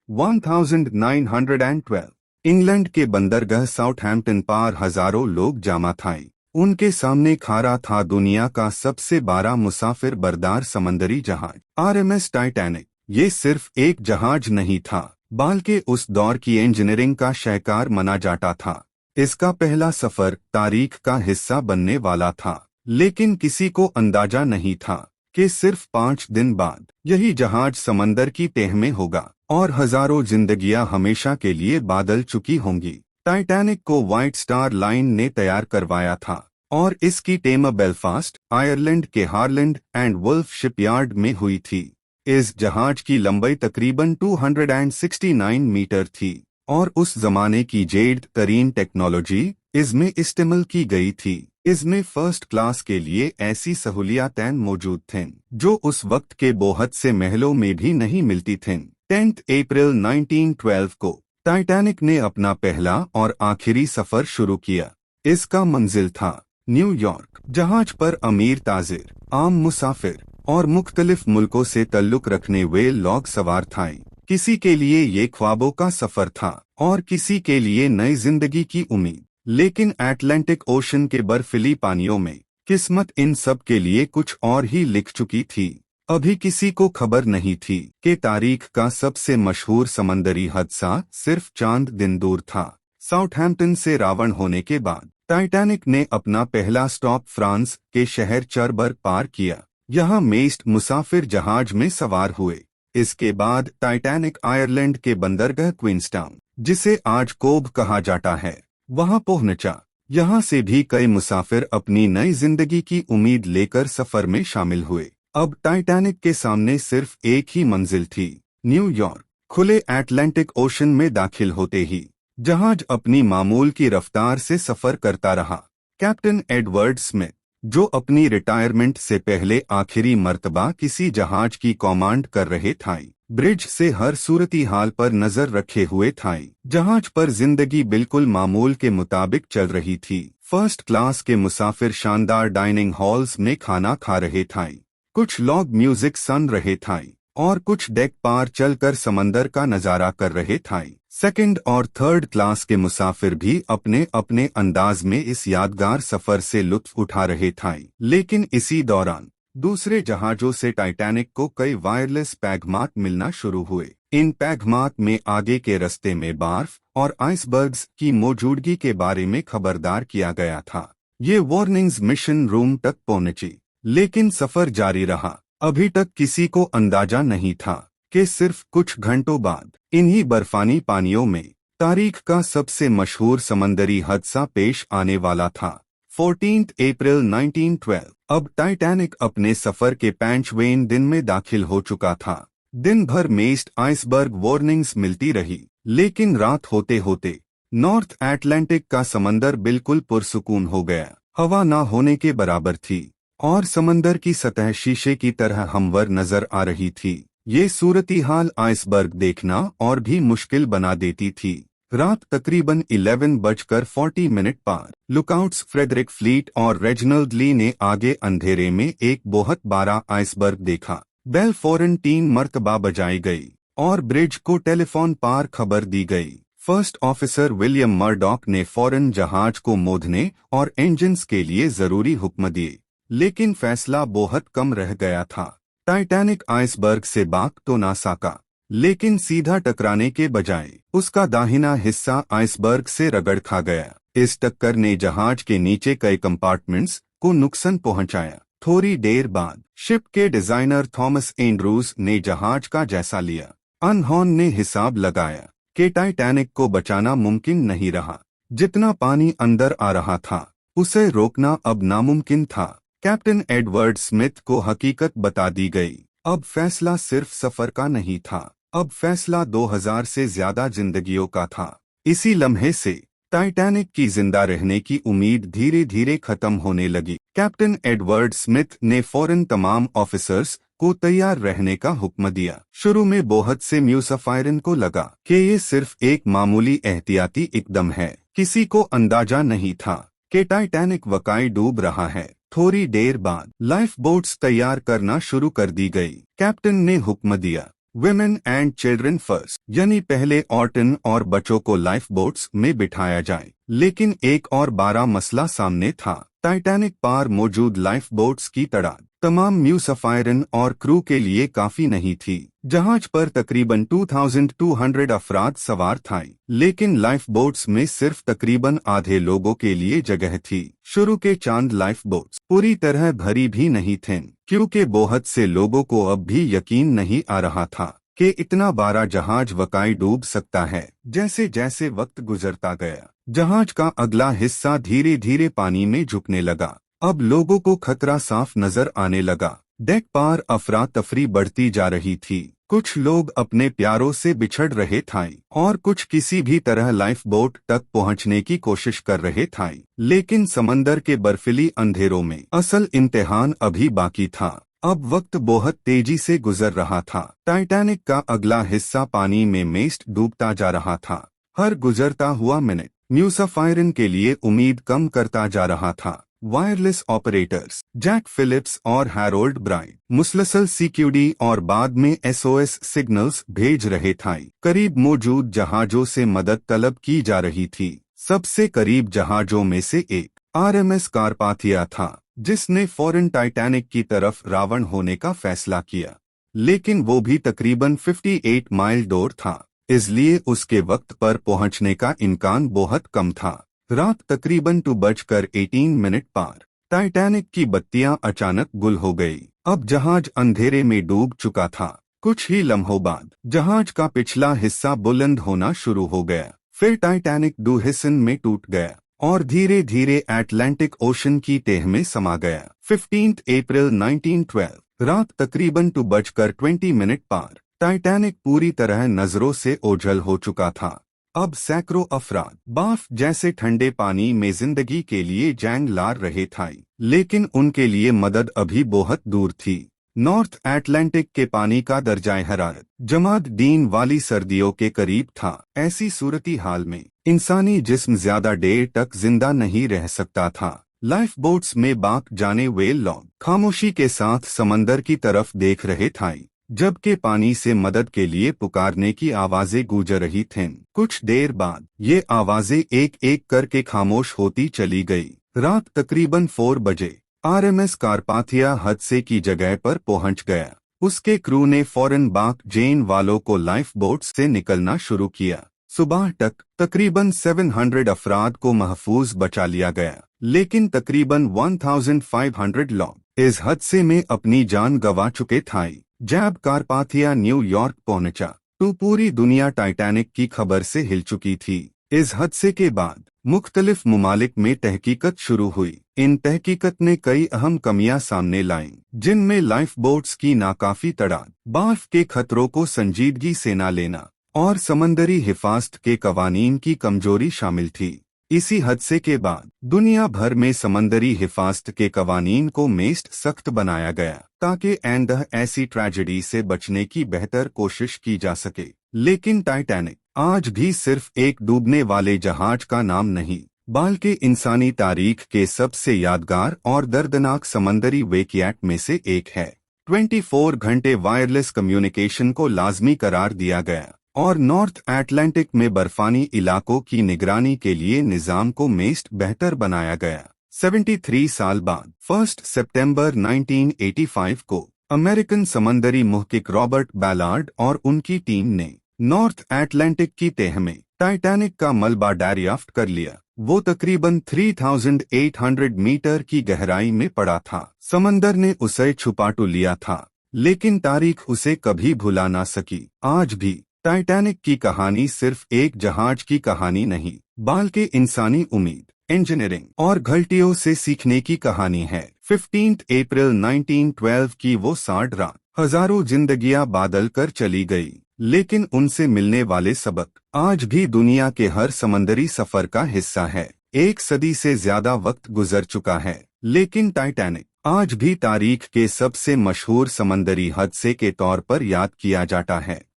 1912 England के बंदरगाह Southampton पार हजारों लोग जमा थे। उनके सामने खड़ा था दुनिया का सबसे बड़ा मुसाफिर बरदार समंदरी जहाज RMS टाइटैनिक। ये सिर्फ एक जहाज नहीं था, बल्कि उस दौर की इंजीनियरिंग का शाहकार माना जाता था। इसका पहला सफर तारीख का हिस्सा बनने वाला था, लेकिन किसी को अंदाजा नहीं था कि सिर्फ 5 दिन बाद यही जहाज समंदर की तह में होगा और हजारों जिंदगियां हमेशा के लिए बदल चुकी होंगी। टाइटैनिक को व्हाइट स्टार लाइन ने तैयार करवाया था और इसकी टेम बेलफास्ट, आयरलैंड के हारलैंड एंड वुल्फ शिपयार्ड में हुई थी। इस जहाज की लंबाई तकरीबन 269 मीटर थी और उस जमाने की जेड तरीन टेक्नोलॉजी इसमें इस्तेमाल की गई थी। इसमें फर्स्ट क्लास के लिए ऐसी सहूलियातें मौजूद थीं जो उस वक्त के बहुत से महलों में भी नहीं मिलती थीं। 10 अप्रैल 1912 को टाइटैनिक ने अपना पहला और आखिरी सफर शुरू किया। इसका मंजिल था न्यूयॉर्क। जहाज पर अमीर ताजिर, आम मुसाफिर और मुख्तलिफ मुल्कों से ताल्लुक रखने हुए लोग सवार थे। किसी के लिए ये ख्वाबों का सफर था और किसी के लिए नई जिंदगी की उम्मीद। लेकिन अटलांटिक ओशन के बर्फीली पानियों में किस्मत इन सब के लिए कुछ और ही लिख चुकी थी। अभी किसी को खबर नहीं थी कि तारीख का सबसे मशहूर समंदरी हादसा सिर्फ चंद दिन दूर था। साउथहैम्पटन से रवान होने के बाद टाइटैनिक ने अपना पहला स्टॉप फ्रांस के शहर चरबर्ग पार किया। यहाँ मेस्ट मुसाफिर जहाज में सवार हुए। इसके बाद टाइटैनिक आयरलैंड के बंदरगाह क्वींसटाउन, जिसे आज कोब कहा जाता है, वहां पहुंचा। यहाँ से भी कई मुसाफिर अपनी नई जिंदगी की उम्मीद लेकर सफर में शामिल हुए। अब टाइटैनिक के सामने सिर्फ एक ही मंजिल थी, न्यूयॉर्क। खुले अटलांटिक ओशन में दाखिल होते ही जहाज अपनी मामूल की रफ्तार से सफर करता रहा। कैप्टन एडवर्ड स्मिथ, जो अपनी रिटायरमेंट से पहले आखिरी मर्तबा किसी जहाज की कमांड कर रहे थे, ब्रिज से हर सूरती हाल पर नजर रखे हुए थे। जहाज पर जिंदगी बिल्कुल मामूल के मुताबिक चल रही थी। फर्स्ट क्लास के मुसाफिर शानदार डाइनिंग हॉल्स में खाना खा रहे थे, कुछ लोग म्यूजिक सुन रहे थे और कुछ डेक पार चलकर समंदर का नजारा कर रहे थे। सेकंड और थर्ड क्लास के मुसाफिर भी अपने अपने अंदाज में इस यादगार सफर से लुत्फ उठा रहे थे। लेकिन इसी दौरान दूसरे जहाजों से टाइटैनिक को कई वायरलेस पैगमात मिलना शुरू हुए। इन पैगमात में आगे के रास्ते में बर्फ और आइसबर्ग्स की मौजूदगी के बारे में खबरदार किया गया था। ये वार्निंग्स मिशन रूम तक पहुंची, लेकिन सफर जारी रहा। अभी तक किसी को अंदाजा नहीं था कि सिर्फ कुछ घंटों बाद इन्हीं बर्फानी पानियों में तारीख का सबसे मशहूर समंदरी हादसा पेश आने वाला था। 14 अप्रैल 1912। अब टाइटैनिक अपने सफर के 5वें दिन में दाखिल हो चुका था। दिन भर मेस्ट आइसबर्ग वार्निंग्स मिलती रही, लेकिन रात होते होते नॉर्थ अटलांटिक का समंदर बिल्कुल पुरसुकून हो गया। हवा ना होने के बराबर थी और समंदर की सतह शीशे की तरह हमवर नजर आ रही थी। ये सूरती हाल आइसबर्ग देखना और भी मुश्किल बना देती थी। रात तकरीबन 11:40 पार लुकआउट्स फ्रेडरिक फ्लीट और रेजिनाल्ड ली ने आगे अंधेरे में एक बहुत बड़ा आइसबर्ग देखा। बेल फौरन 3 मरतबा बजाई गई और ब्रिज को टेलीफोन पर खबर दी गई। फर्स्ट ऑफिसर विलियम मर्डॉक ने फौरन जहाज को मोड़ने और इंजन्स के लिए जरूरी हुक्म दिए, लेकिन फैसला बहुत कम रह गया था। टाइटैनिक आइसबर्ग से भाग तो ना सका, लेकिन सीधा टकराने के बजाय उसका दाहिना हिस्सा आइसबर्ग से रगड़ खा गया। इस टक्कर ने जहाज के नीचे कई कंपार्टमेंट्स को नुकसान पहुंचाया। थोड़ी देर बाद शिप के डिजाइनर थॉमस एंड्रूज ने जहाज का जायजा लिया। उन्होंने हिसाब लगाया कि टाइटैनिक को बचाना मुमकिन नहीं रहा। जितना पानी अंदर आ रहा था, उसे रोकना अब नामुमकिन था। कैप्टन एडवर्ड स्मिथ को हकीकत बता दी गई। अब फैसला सिर्फ सफर का नहीं था, अब फैसला 2000 से ज्यादा जिंदगियों का था। इसी लम्हे से टाइटैनिक की जिंदा रहने की उम्मीद धीरे धीरे खत्म होने लगी। कैप्टन एडवर्ड स्मिथ ने फौरन तमाम ऑफिसर्स को तैयार रहने का हुक्म दिया। शुरू में बहुत से मुसाफिरों को लगा कि ये सिर्फ एक मामूली एहतियाती इकदम है। किसी को अंदाजा नहीं था कि टाइटैनिक वाकई डूब रहा है। थोड़ी देर बाद लाइफ बोट्स तैयार करना शुरू कर दी गई। कैप्टन ने हुक्म दिया वुमेन एंड चिल्ड्रन फर्स्ट, यानी पहले औरतन और बच्चों को लाइफ बोट्स में बिठाया जाए। लेकिन एक और बड़ा मसला सामने था। टाइटैनिक पार मौजूद लाइफ बोट्स की तादाद तमाम म्यूसाफायरन और क्रू के लिए काफी नहीं थी। जहाज पर तकरीबन 2200 अफराद सवार थे, लेकिन लाइफ बोट्स में सिर्फ तकरीबन आधे लोगों के लिए जगह थी। शुरू के चांद लाइफ बोट्स पूरी तरह भरी भी नहीं थीं, क्योंकि बहुत से लोगों को अब भी यकीन नहीं आ रहा था कि इतना बड़ा जहाज वाकई डूब सकता है। जैसे जैसे वक्त गुजरता गया, जहाज का अगला हिस्सा धीरे धीरे पानी में झुकने लगा। अब लोगों को खतरा साफ नजर आने लगा। डेक पार अफरा तफरी बढ़ती जा रही थी। कुछ लोग अपने प्यारों से बिछड़ रहे थे और कुछ किसी भी तरह लाइफ बोट तक पहुंचने की कोशिश कर रहे थे। लेकिन समंदर के बर्फीली अंधेरों में असल इम्तिहान अभी बाकी था। अब वक्त बहुत तेजी से गुजर रहा था। टाइटैनिक का अगला हिस्सा पानी में मेस्ट डूबता जा रहा था। हर गुजरता हुआ मिनट म्यूसाफायरन के लिए उम्मीद कम करता जा रहा था। वायरलेस ऑपरेटर्स जैक फिलिप्स और हैरोल्ड ब्राइट मुसलसल सीक्यूडी और बाद में एसओएस सिग्नल्स भेज रहे थे। करीब मौजूद जहाजों से मदद तलब की जा रही थी। सबसे करीब जहाजों में से एक आरएमएस कारपाथिया था, जिसने फौरन टाइटैनिक की तरफ रावण होने का फैसला किया। लेकिन वो भी तकरीबन 58 माइल दूर था, इसलिए उसके वक्त पर पहुंचने का इम्कान बहुत कम था। रात तकरीबन 2:18 पार। टाइटैनिक की बत्तियां अचानक गुल हो गई। अब जहाज अंधेरे में डूब चुका था। कुछ ही लम्हों बाद जहाज का पिछला हिस्सा बुलंद होना शुरू हो गया। फिर टाइटैनिक दो हिस्सों में टूट गया और धीरे धीरे अटलांटिक ओशन की तह में समा गया। 15 अप्रैल 1912 रात तकरीबन 2:20 पार। टाइटैनिक पूरी तरह नजरों से ओझल हो चुका था। अब सैकड़ों अफराद बाफ जैसे ठंडे पानी में जिंदगी के लिए जंग लड़ रहे थे, लेकिन उनके लिए मदद अभी बहुत दूर थी। नॉर्थ अटलांटिक के पानी का दर्जाए हरारत जमाद डीन वाली सर्दियों के करीब था। ऐसी सूरती हाल में इंसानी जिस्म ज्यादा देर तक जिंदा नहीं रह सकता था। लाइफ बोट्स में बाक जाने वेल लोग खामोशी के साथ समंदर की तरफ देख रहे थे, जबकि पानी से मदद के लिए पुकारने की आवाजें गूंज रही थीं। कुछ देर बाद ये आवाजें एक एक करके खामोश होती चली गई। रात तकरीबन 4 बजे आरएमएस कारपाथिया हादसे की जगह पर पहुंच गया। उसके क्रू ने फौरन बाक जेन वालों को लाइफ बोट से निकलना शुरू किया। सुबह तक तकरीबन 700 अफराद को महफूज बचा लिया गया, लेकिन तकरीबन 1500 लोग इस हादसे में अपनी जान गंवा चुके थे। जब कारपाथिया न्यूयॉर्क पहुंचा तो पूरी दुनिया टाइटैनिक की खबर से हिल चुकी थी। इस हादसे के बाद मुख्तलिफ मुमालिक में तहकीकत शुरू हुई। इन तहकीकत ने कई अहम कमियां सामने लाईं, जिनमें लाइफ बोट्स की नाकाफी तादाद, बर्फ के खतरों को संजीदगी से न लेना और समंदरी हिफाजत के कवानीन की कमजोरी शामिल थी। इसी हादसे के बाद दुनिया भर में समंदरी हिफाजत के कवानीन को मेस्ट सख्त बनाया गया, ताकि आइंदा ऐसी ट्रेजेडी से बचने की बेहतर कोशिश की जा सके। लेकिन टाइटैनिक आज भी सिर्फ एक डूबने वाले जहाज का नाम नहीं, बल्कि इंसानी तारीख के सबसे यादगार और दर्दनाक समंदरी वाक़यात में से एक है। 24 घंटे वायरलेस कम्युनिकेशन को लाजमी करार दिया गया और नॉर्थ अटलांटिक में बर्फानी इलाकों की निगरानी के लिए निजाम को मेस्ट बेहतर बनाया गया। 73 साल बाद 1 सितंबर 1985 को अमेरिकन समंदरी मुहक्किक रॉबर्ट बैलार्ड और उनकी टीम ने नॉर्थ अटलांटिक की तह में टाइटैनिक का मलबा दरियाफ्त कर लिया। वो तकरीबन 3800 मीटर की गहराई में पड़ा था। समंदर ने उसे छुपा तो लिया था, लेकिन तारीख उसे कभी भुला ना सकी। आज भी टाइटैनिक की कहानी सिर्फ एक जहाज की कहानी नहीं, बल्कि इंसानी उम्मीद, इंजीनियरिंग और गलतियों से सीखने की कहानी है। 15 अप्रैल 1912 की वो 60 रात हजारों जिंदगियां बादल कर चली गई, लेकिन उनसे मिलने वाले सबक आज भी दुनिया के हर समंदरी सफर का हिस्सा है। एक सदी से ज्यादा वक्त गुजर चुका है, लेकिन टाइटैनिक आज भी तारीख के सबसे मशहूर समंदरी हादसे के तौर पर याद किया जाता है।